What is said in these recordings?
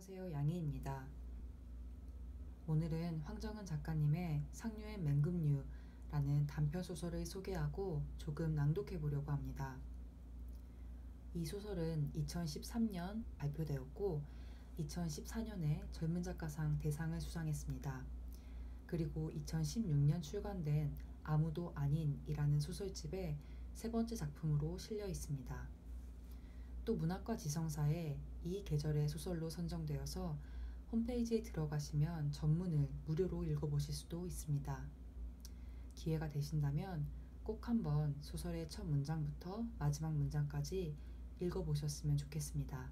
안녕하세요. 양희입니다. 오늘은 황정은 작가님의 상류의 맹금류라는 단편소설을 소개하고 조금 낭독해 보려고 합니다. 이 소설은 2013년 발표되었고 2014년에 젊은작가상 대상을 수상했습니다. 그리고 2016년 출간된 아무도 아닌이라는 소설집의 세 번째 작품으로 실려 있습니다. 또 문학과 지성사에 이 계절의 소설로 선정되어서 홈페이지에 들어가시면 전문을 무료로 읽어보실 수도 있습니다. 기회가 되신다면 꼭 한번 소설의 첫 문장부터 마지막 문장까지 읽어보셨으면 좋겠습니다.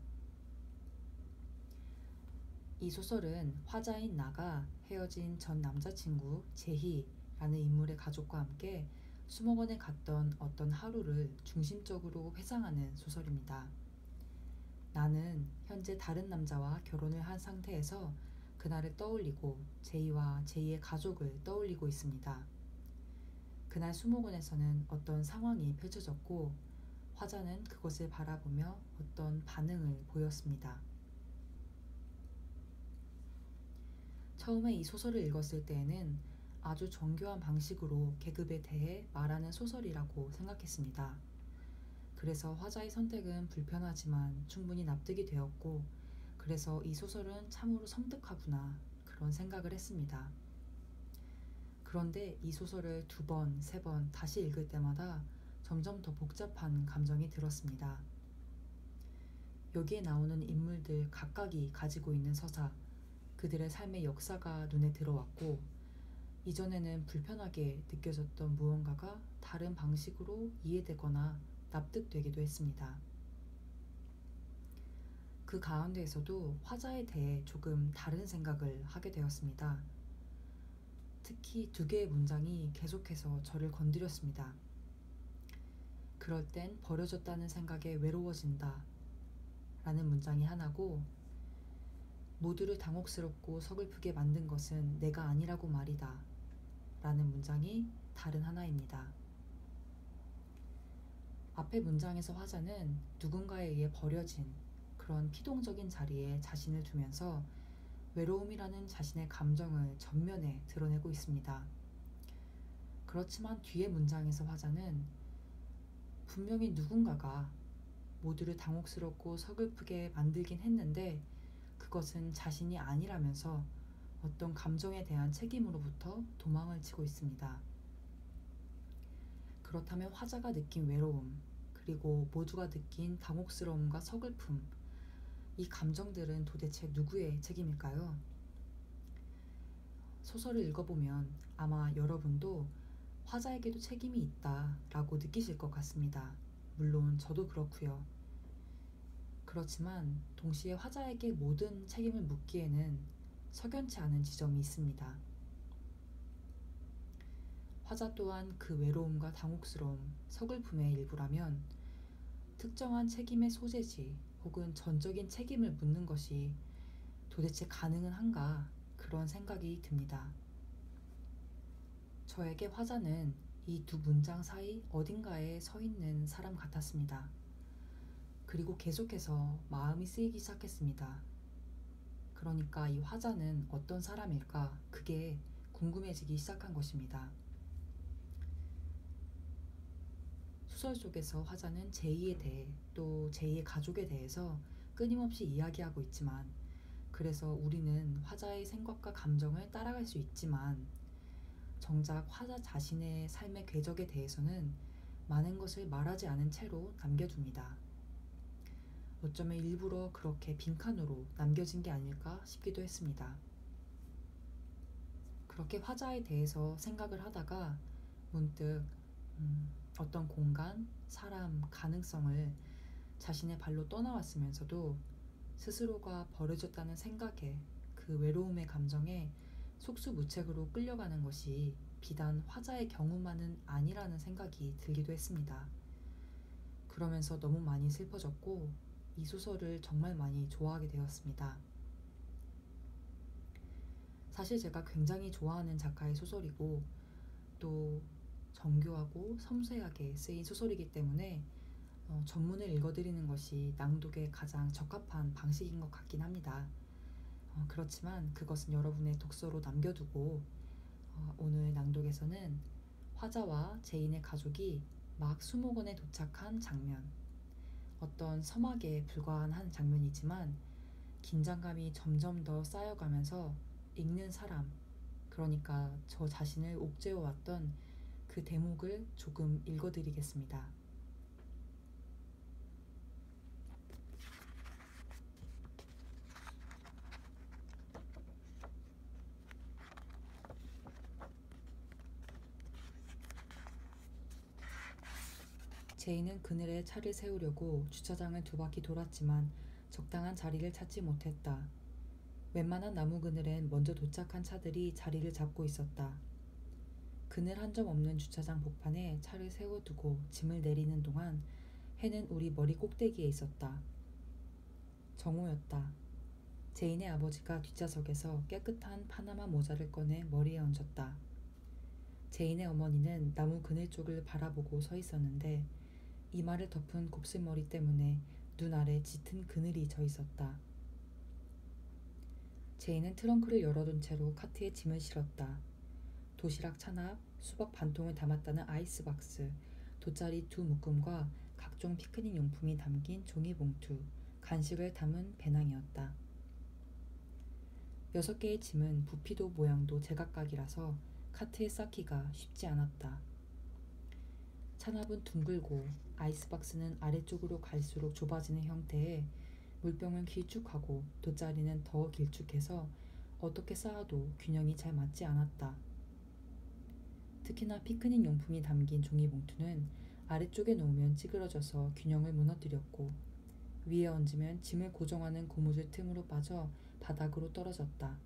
이 소설은 화자인 나가 헤어진 전 남자친구 제희라는 인물의 가족과 함께 수목원에 갔던 어떤 하루를 중심적으로 회상하는 소설입니다. 나는 현재 다른 남자와 결혼을 한 상태에서 그날을 떠올리고 제이와 제이의 가족을 떠올리고 있습니다. 그날 수목원에서는 어떤 상황이 펼쳐졌고 화자는 그것을 바라보며 어떤 반응을 보였습니다. 처음에 이 소설을 읽었을 때에는 아주 정교한 방식으로 계급에 대해 말하는 소설이라고 생각했습니다. 그래서 화자의 선택은 불편하지만 충분히 납득이 되었고 그래서 이 소설은 참으로 섬뜩하구나 그런 생각을 했습니다. 그런데 이 소설을 두 번, 세 번 다시 읽을 때마다 점점 더 복잡한 감정이 들었습니다. 여기에 나오는 인물들 각각이 가지고 있는 서사, 그들의 삶의 역사가 눈에 들어왔고 이전에는 불편하게 느껴졌던 무언가가 다른 방식으로 이해되거나 납득되기도 했습니다. 그 가운데에서도 화자에 대해 조금 다른 생각을 하게 되었습니다. 특히 두 개의 문장이 계속해서 저를 건드렸습니다. 그럴 땐 버려졌다는 생각에 외로워진다 라는 문장이 하나고 모두를 당혹스럽고 서글프게 만든 것은 내가 아니라고 말이다 라는 문장이 다른 하나입니다. 앞의 문장에서 화자는 누군가에 의해 버려진 그런 피동적인 자리에 자신을 두면서 외로움이라는 자신의 감정을 전면에 드러내고 있습니다. 그렇지만 뒤의 문장에서 화자는 분명히 누군가가 모두를 당혹스럽고 서글프게 만들긴 했는데 그것은 자신이 아니라면서 어떤 감정에 대한 책임으로부터 도망을 치고 있습니다. 그렇다면 화자가 느낀 외로움, 그리고 모두가 느낀 당혹스러움과 서글픔, 이 감정들은 도대체 누구의 책임일까요? 소설을 읽어보면 아마 여러분도 화자에게도 책임이 있다라고 느끼실 것 같습니다. 물론 저도 그렇고요. 그렇지만 동시에 화자에게 모든 책임을 묻기에는 석연치 않은 지점이 있습니다. 화자 또한 그 외로움과 당혹스러움, 서글픔의 일부라면 특정한 책임의 소재지 혹은 전적인 책임을 묻는 것이 도대체 가능은 한가 그런 생각이 듭니다. 저에게 화자는 이 두 문장 사이 어딘가에 서 있는 사람 같았습니다. 그리고 계속해서 마음이 쓰이기 시작했습니다. 그러니까 이 화자는 어떤 사람일까 그게 궁금해지기 시작한 것입니다. 소설 속에서 화자는 제이에 대해 또 제이의 가족에 대해서 끊임없이 이야기하고 있지만 그래서 우리는 화자의 생각과 감정을 따라갈 수 있지만 정작 화자 자신의 삶의 궤적에 대해서는 많은 것을 말하지 않은 채로 남겨둡니다. 어쩌면 일부러 그렇게 빈칸으로 남겨진 게 아닐까 싶기도 했습니다. 그렇게 화자에 대해서 생각을 하다가 문득 어떤 공간, 사람, 가능성을 자신의 발로 떠나왔으면서도 스스로가 버려졌다는 생각에 그 외로움의 감정에 속수무책으로 끌려가는 것이 비단 화자의 경우만은 아니라는 생각이 들기도 했습니다. 그러면서 너무 많이 슬퍼졌고 이 소설을 정말 많이 좋아하게 되었습니다. 사실 제가 굉장히 좋아하는 작가의 소설이고 또 정교하고 섬세하게 쓰인 소설이기 때문에 전문을 읽어드리는 것이 낭독에 가장 적합한 방식인 것 같긴 합니다. 그렇지만 그것은 여러분의 독서로 남겨두고 오늘 낭독에서는 화자와 제인의 가족이 막 수목원에 도착한 장면, 어떤 서막에 불과한 한 장면이지만 긴장감이 점점 더 쌓여가면서 읽는 사람, 그러니까 저 자신을 옥죄어왔던 그 대목을 조금 읽어드리겠습니다. 제인은 그늘에 차를 세우려고 주차장을 두 바퀴 돌았지만 적당한 자리를 찾지 못했다. 웬만한 나무 그늘엔 먼저 도착한 차들이 자리를 잡고 있었다. 그늘 한 점 없는 주차장 복판에 차를 세워두고 짐을 내리는 동안 해는 우리 머리 꼭대기에 있었다. 정오였다. 제인의 아버지가 뒷좌석에서 깨끗한 파나마 모자를 꺼내 머리에 얹었다. 제인의 어머니는 나무 그늘 쪽을 바라보고 서 있었는데 이마를 덮은 곱슬머리 때문에 눈 아래 짙은 그늘이 져 있었다. 제인은 트렁크를 열어둔 채로 카트에 짐을 실었다. 도시락 찬압, 수박 반통을 담았다는 아이스박스, 돗자리 두 묶음과 각종 피크닉 용품이 담긴 종이봉투, 간식을 담은 배낭이었다. 6개의 짐은 부피도 모양도 제각각이라서 카트에 쌓기가 쉽지 않았다. 찬압은 둥글고 아이스박스는 아래쪽으로 갈수록 좁아지는 형태에 물병은 길쭉하고 돗자리는 더 길쭉해서 어떻게 쌓아도 균형이 잘 맞지 않았다. 특히나 피크닉 용품이 담긴 종이봉투는 아래쪽에 놓으면 찌그러져서 균형을 무너뜨렸고 위에 얹으면 짐을 고정하는 고무줄 틈으로 빠져 바닥으로 떨어졌다.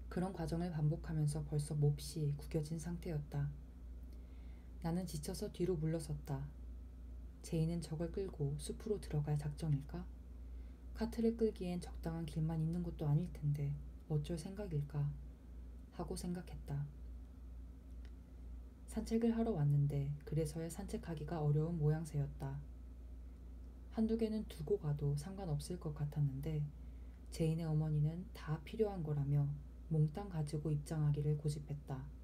그런 과정을 반복하면서 벌써 몹시 구겨진 상태였다. 나는 지쳐서 뒤로 물러섰다. 제인은 저걸 끌고 숲으로 들어갈 작정일까? 카트를 끌기엔 적당한 길만 있는 것도 아닐 텐데 어쩔 생각일까? 하고 생각했다. 산책을 하러 왔는데 그래서야 산책하기가 어려운 모양새였다. 한두 개는 두고 가도 상관없을 것 같았는데 제인의 어머니는 다 필요한 거라며 몽땅 가지고 입장하기를 고집했다.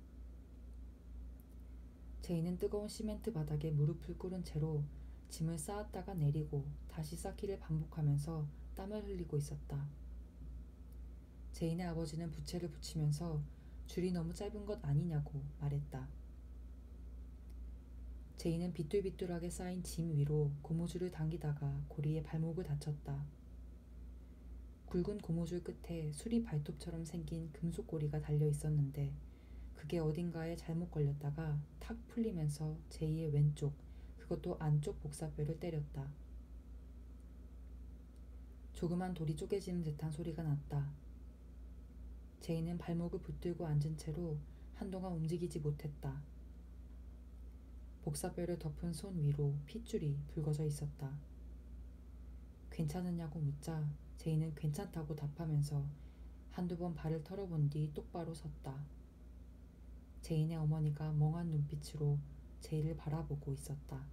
제인은 뜨거운 시멘트 바닥에 무릎을 꿇은 채로 짐을 쌓았다가 내리고 다시 쌓기를 반복하면서 땀을 흘리고 있었다. 제인의 아버지는 부채를 붙이면서 줄이 너무 짧은 것 아니냐고 말했다. 제인은 비뚤비뚤하게 쌓인 짐 위로 고무줄을 당기다가 고리에 발목을 다쳤다. 굵은 고무줄 끝에 수리 발톱처럼 생긴 금속고리가 달려 있었는데 그게 어딘가에 잘못 걸렸다가 탁 풀리면서 제이의 왼쪽, 그것도 안쪽 복사뼈를 때렸다. 조그만 돌이 쪼개지는 듯한 소리가 났다. 제이는 발목을 붙들고 앉은 채로 한동안 움직이지 못했다. 복사뼈를 덮은 손 위로 핏줄이 붉어져 있었다. 괜찮으냐고 묻자 제이는 괜찮다고 답하면서 한두 번 발을 털어본 뒤 똑바로 섰다. 제인의 어머니가 멍한 눈빛으로 제이를 바라보고 있었다.